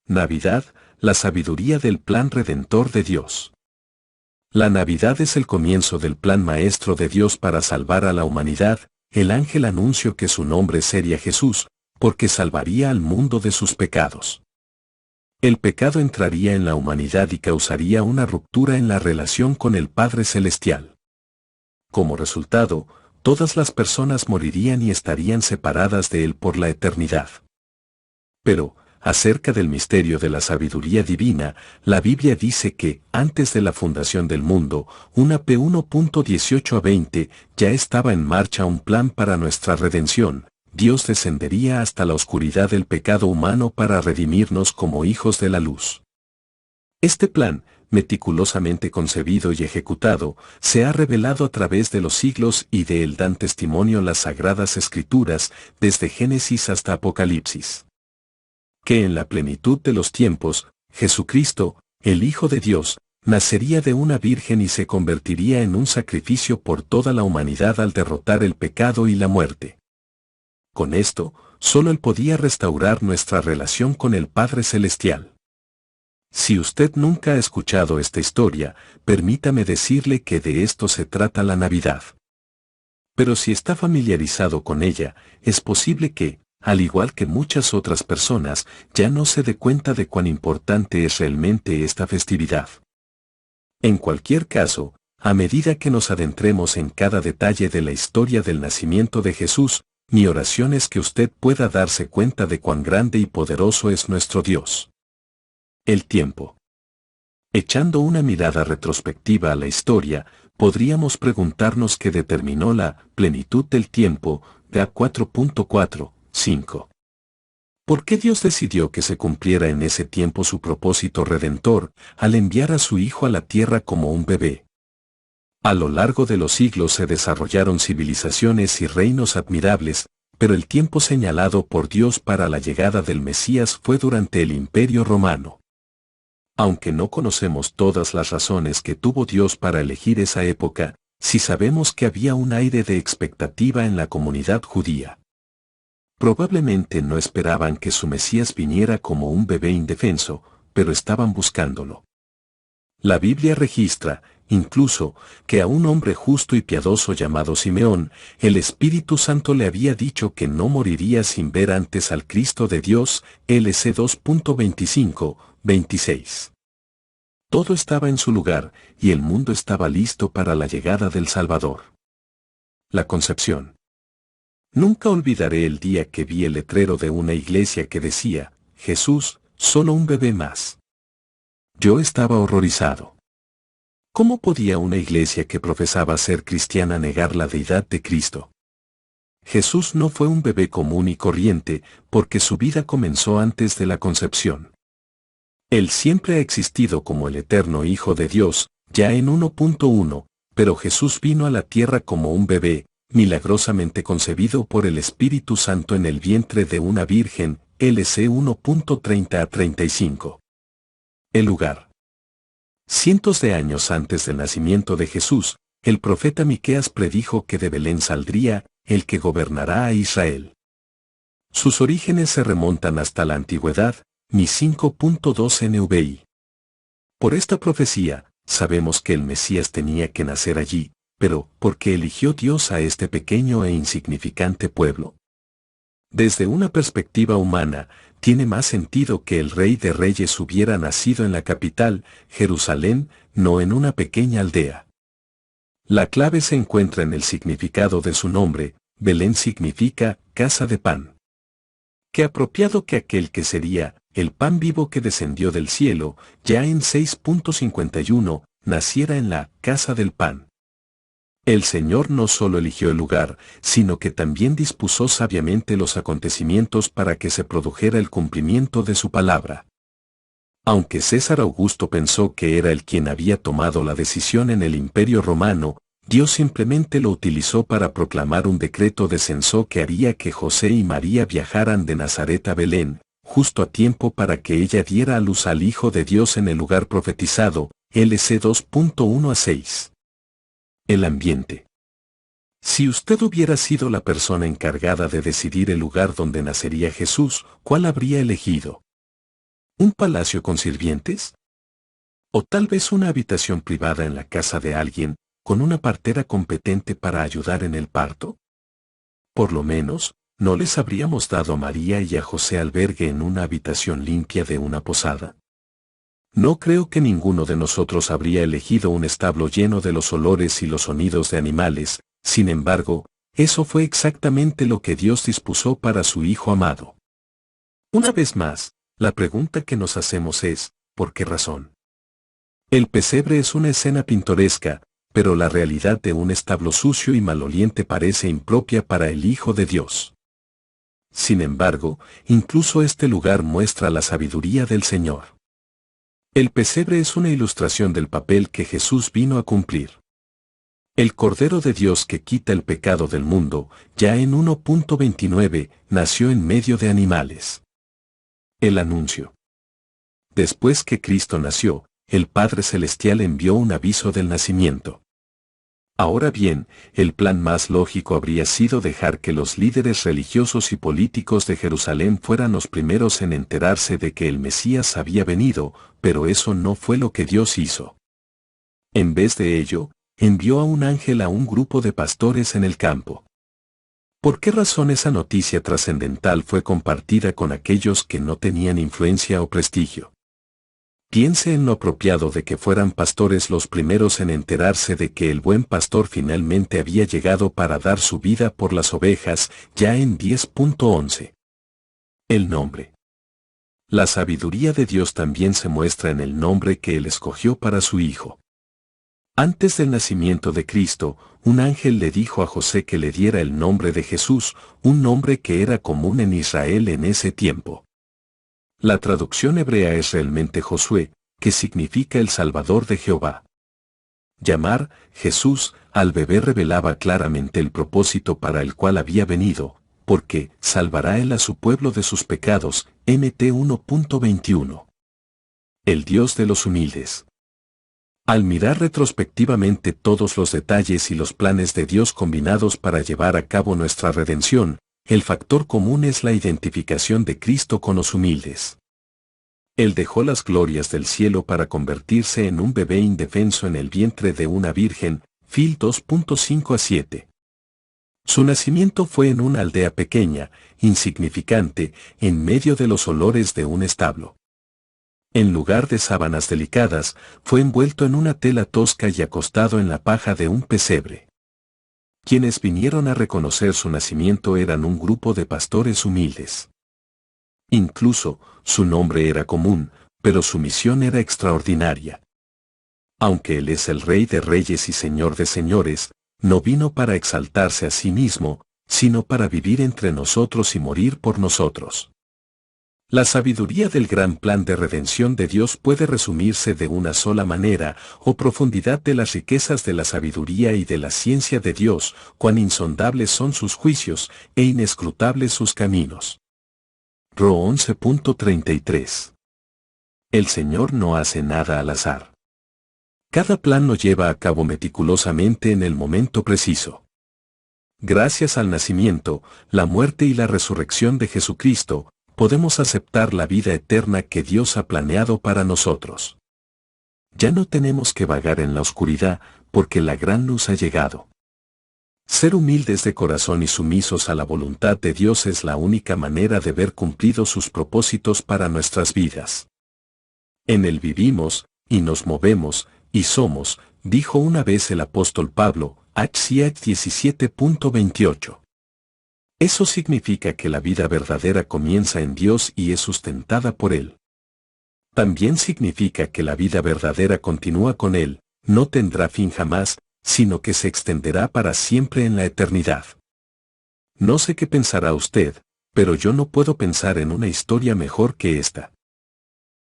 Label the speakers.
Speaker 1: Navidad, la sabiduría del plan redentor de Dios. La Navidad es el comienzo del plan maestro de Dios para salvar a la humanidad. El ángel anunció que su nombre sería Jesús, porque salvaría al mundo de sus pecados. El pecado entraría en la humanidad y causaría una ruptura en la relación con el Padre Celestial. Como resultado, todas las personas morirían y estarían separadas de Él por la eternidad. Pero, acerca del misterio de la sabiduría divina, la Biblia dice que, antes de la fundación del mundo, una P 1.18 a 20, ya estaba en marcha un plan para nuestra redención. Dios descendería hasta la oscuridad del pecado humano para redimirnos como hijos de la luz. Este plan, meticulosamente concebido y ejecutado, se ha revelado a través de los siglos y de él dan testimonio las sagradas escrituras, desde Génesis hasta Apocalipsis. Que en la plenitud de los tiempos, Jesucristo, el Hijo de Dios, nacería de una virgen y se convertiría en un sacrificio por toda la humanidad al derrotar el pecado y la muerte. Con esto, solo Él podía restaurar nuestra relación con el Padre Celestial. Si usted nunca ha escuchado esta historia, permítame decirle que de esto se trata la Navidad. Pero si está familiarizado con ella, es posible que, al igual que muchas otras personas, ya no se dé cuenta de cuán importante es realmente esta festividad. En cualquier caso, a medida que nos adentremos en cada detalle de la historia del nacimiento de Jesús, mi oración es que usted pueda darse cuenta de cuán grande y poderoso es nuestro Dios. El tiempo. Echando una mirada retrospectiva a la historia, podríamos preguntarnos qué determinó la plenitud del tiempo, GA 4.4.5. ¿Por qué Dios decidió que se cumpliera en ese tiempo su propósito redentor, al enviar a su Hijo a la tierra como un bebé? A lo largo de los siglos se desarrollaron civilizaciones y reinos admirables, pero el tiempo señalado por Dios para la llegada del Mesías fue durante el Imperio Romano. Aunque no conocemos todas las razones que tuvo Dios para elegir esa época, sí sabemos que había un aire de expectativa en la comunidad judía. Probablemente no esperaban que su Mesías viniera como un bebé indefenso, pero estaban buscándolo. La Biblia registra, incluso, que a un hombre justo y piadoso llamado Simeón, el Espíritu Santo le había dicho que no moriría sin ver antes al Cristo de Dios, LC 2.25-26. Todo estaba en su lugar, y el mundo estaba listo para la llegada del Salvador. La concepción. Nunca olvidaré el día que vi el letrero de una iglesia que decía, Jesús, solo un bebé más. Yo estaba horrorizado. ¿Cómo podía una iglesia que profesaba ser cristiana negar la deidad de Cristo? Jesús no fue un bebé común y corriente, porque su vida comenzó antes de la concepción. Él siempre ha existido como el eterno Hijo de Dios, ya en 1.1, pero Jesús vino a la tierra como un bebé, milagrosamente concebido por el Espíritu Santo en el vientre de una virgen, LC 1.30 a 35. El lugar. Cientos de años antes del nacimiento de Jesús, el profeta Miqueas predijo que de Belén saldría el que gobernará a Israel. Sus orígenes se remontan hasta la antigüedad, Mi 5.2 NVI. Por esta profecía, sabemos que el Mesías tenía que nacer allí, pero ¿por qué eligió Dios a este pequeño e insignificante pueblo? Desde una perspectiva humana, tiene más sentido que el Rey de Reyes hubiera nacido en la capital, Jerusalén, no en una pequeña aldea. La clave se encuentra en el significado de su nombre. Belén significa casa de pan. Qué apropiado que aquel que sería el pan vivo que descendió del cielo, ya en 6.51, naciera en la casa del pan. El Señor no solo eligió el lugar, sino que también dispuso sabiamente los acontecimientos para que se produjera el cumplimiento de su palabra. Aunque César Augusto pensó que era él quien había tomado la decisión en el Imperio Romano, Dios simplemente lo utilizó para proclamar un decreto de censo que haría que José y María viajaran de Nazaret a Belén, justo a tiempo para que ella diera a luz al Hijo de Dios en el lugar profetizado, LC 2.1 a 6. El ambiente. Si usted hubiera sido la persona encargada de decidir el lugar donde nacería Jesús, ¿cuál habría elegido? ¿Un palacio con sirvientes? ¿O tal vez una habitación privada en la casa de alguien, con una partera competente para ayudar en el parto? Por lo menos, ¿no les habríamos dado a María y a José albergue en una habitación limpia de una posada? No creo que ninguno de nosotros habría elegido un establo lleno de los olores y los sonidos de animales, sin embargo, eso fue exactamente lo que Dios dispuso para su Hijo amado. Una vez más, la pregunta que nos hacemos es, ¿por qué razón? El pesebre es una escena pintoresca, pero la realidad de un establo sucio y maloliente parece impropia para el Hijo de Dios. Sin embargo, incluso este lugar muestra la sabiduría del Señor. El pesebre es una ilustración del papel que Jesús vino a cumplir. El Cordero de Dios que quita el pecado del mundo, ya en 1.29, nació en medio de animales. El anuncio. Después que Cristo nació, el Padre Celestial envió un aviso del nacimiento. Ahora bien, el plan más lógico habría sido dejar que los líderes religiosos y políticos de Jerusalén fueran los primeros en enterarse de que el Mesías había venido, pero eso no fue lo que Dios hizo. En vez de ello, envió a un ángel a un grupo de pastores en el campo. ¿Por qué razón esa noticia trascendental fue compartida con aquellos que no tenían influencia o prestigio? Piense en lo apropiado de que fueran pastores los primeros en enterarse de que el buen pastor finalmente había llegado para dar su vida por las ovejas, ya en 10.11. El nombre. La sabiduría de Dios también se muestra en el nombre que Él escogió para su Hijo. Antes del nacimiento de Cristo, un ángel le dijo a José que le diera el nombre de Jesús, un nombre que era común en Israel en ese tiempo. La traducción hebrea es realmente Josué, que significa el Salvador de Jehová. Llamar Jesús al bebé revelaba claramente el propósito para el cual había venido, porque salvará él a su pueblo de sus pecados, Mt 1.21. El Dios de los humildes. Al mirar retrospectivamente todos los detalles y los planes de Dios combinados para llevar a cabo nuestra redención, el factor común es la identificación de Cristo con los humildes. Él dejó las glorias del cielo para convertirse en un bebé indefenso en el vientre de una virgen, Phil 2.5-7. Su nacimiento fue en una aldea pequeña, insignificante, en medio de los olores de un establo. En lugar de sábanas delicadas, fue envuelto en una tela tosca y acostado en la paja de un pesebre. Quienes vinieron a reconocer su nacimiento eran un grupo de pastores humildes. Incluso, su nombre era común, pero su misión era extraordinaria. Aunque Él es el Rey de Reyes y Señor de Señores, no vino para exaltarse a sí mismo, sino para vivir entre nosotros y morir por nosotros. La sabiduría del gran plan de redención de Dios puede resumirse de una sola manera, o profundidad de las riquezas de la sabiduría y de la ciencia de Dios, cuán insondables son sus juicios, e inescrutables sus caminos. Ro 11.33. El Señor no hace nada al azar. Cada plan lo lleva a cabo meticulosamente en el momento preciso. Gracias al nacimiento, la muerte y la resurrección de Jesucristo, podemos aceptar la vida eterna que Dios ha planeado para nosotros. Ya no tenemos que vagar en la oscuridad, porque la gran luz ha llegado. Ser humildes de corazón y sumisos a la voluntad de Dios es la única manera de ver cumplidos sus propósitos para nuestras vidas. En Él vivimos, y nos movemos, y somos, dijo una vez el apóstol Pablo, Hcs 17.28. Eso significa que la vida verdadera comienza en Dios y es sustentada por Él. También significa que la vida verdadera continúa con Él, no tendrá fin jamás, sino que se extenderá para siempre en la eternidad. No sé qué pensará usted, pero yo no puedo pensar en una historia mejor que esta.